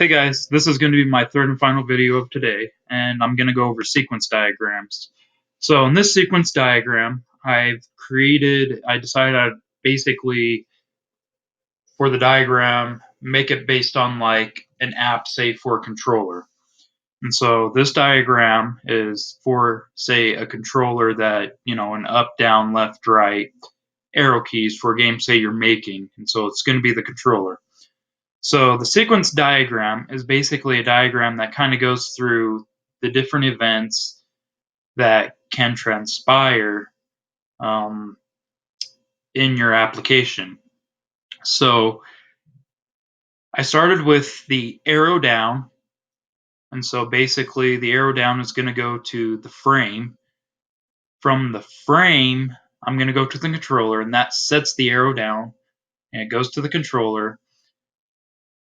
Hey guys, this is going to be my third and final video of today, and I'm going to go over sequence diagrams. So in this sequence diagram, I decided I'd basically, for the diagram, make it based on like an app, say for a controller. And so this diagram is for, say, a controller that, an up, down, left, right arrow keys for a game, say you're making. And so it's going to be the controller. So the sequence diagram is basically a diagram that kind of goes through the different events that can transpire um, in your application. So I started with the arrow down, and so basically the arrow down is going to go to the frame. From the frame, I'm going to go to the controller, and that sets the arrow down, and it goes to the controller.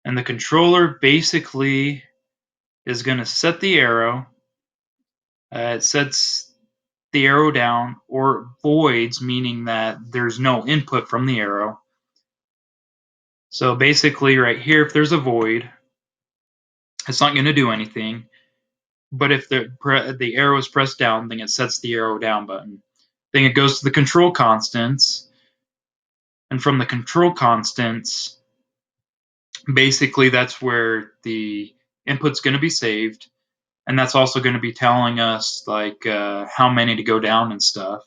And the controller basically is going to set the arrow. It sets the arrow down, or voids, meaning that there's no input from the arrow. So basically right here, if there's a void, it's not going to do anything. But if the arrow is pressed down, then it sets the arrow down button. Then it goes to the control constants, and from the control constants, basically that's where the input's going to be saved, and that's also going to be telling us like how many to go down and stuff.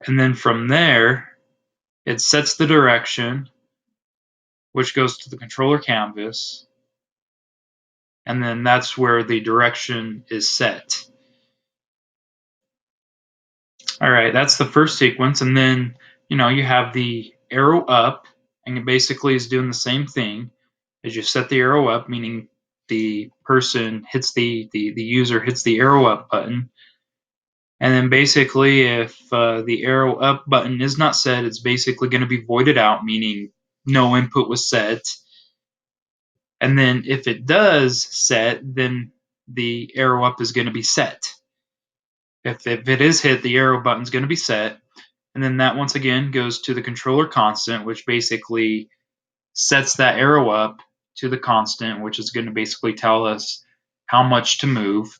And then from there, it sets the direction, which goes to the controller canvas, and then that's where the direction is set. All right, that's the first sequence, and then you have the arrow up, and it basically is doing the same thing as you set the arrow up, meaning the person hits the user hits the arrow up button, and then basically if the arrow up button is not set, it's basically going to be voided out, meaning no input was set. And then if it does set, then the arrow up is going to be set. If it is hit, the arrow button is going to be set. And then that once again goes to the controller constant, which basically sets that arrow up to the constant, which is going to basically tell us how much to move.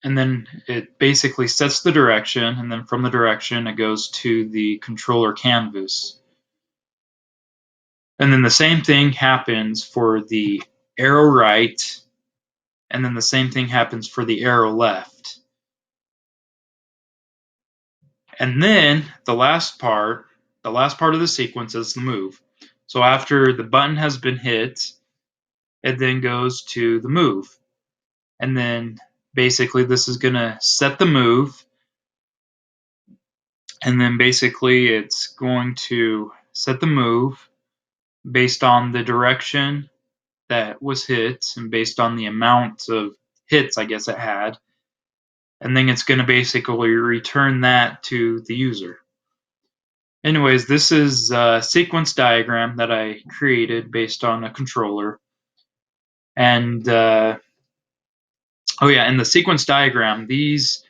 And then it basically sets the direction, and then from the direction it goes to the controller canvas. And then the same thing happens for the arrow right, and then the same thing happens for the arrow left. And then the last part of the sequence is the move. So after the button has been hit, it then goes to the move. And then basically this is going to set the move, and then basically it's going to set the move based on the direction that was hit and based on the amount of hits I guess it had, and then it's going to basically return that to the user. Anyways, this is a sequence diagram that I created based on a controller. And oh yeah, in the sequence diagram, these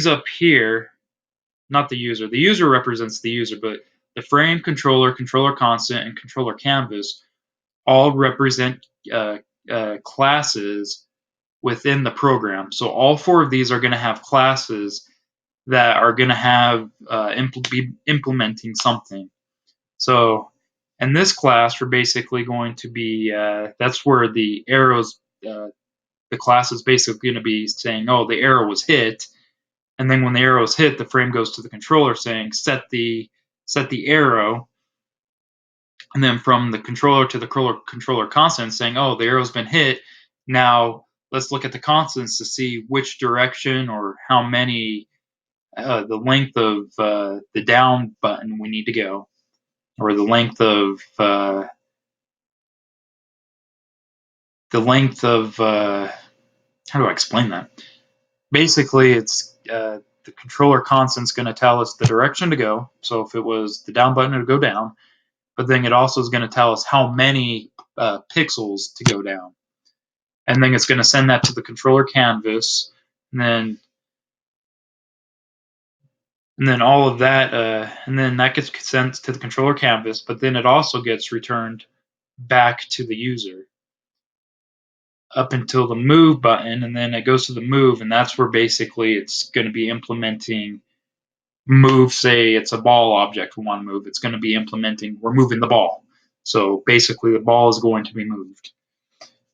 up here, not the user. The user represents the user, but the frame, controller, controller constant, and controller canvas all represent classes within the program. So all four of these are going to have classes that are going to have be implementing something. So in this class, we're basically going to be that's where the arrows. The class is basically going to be saying, "Oh, the arrow was hit," and then when the arrow is hit, the frame goes to the controller saying, "Set the arrow." And then from the controller to the controller constant saying, "Oh, the arrow's been hit. Now let's look at the constants to see which direction or how many the length of the down button we need to go, or the length of how do I explain that? Basically, it's the controller constant's going to tell us the direction to go. So if it was the down button, it'll go down. But then it also is going to tell us how many pixels to go down. And then it's going to send that to the controller canvas. And then all of that, and then that gets sent to the controller canvas. But then it also gets returned back to the user up until the move button, and then it goes to the move, and that's where basically it's going to be implementing move. Say it's a ball object we want to move, it's going to be implementing we're moving the ball. So basically the ball is going to be moved.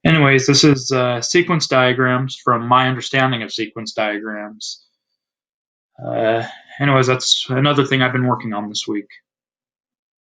Anyways, this is sequence diagrams from my understanding of sequence diagrams. Uh, Anyways, that's another thing I've been working on this week.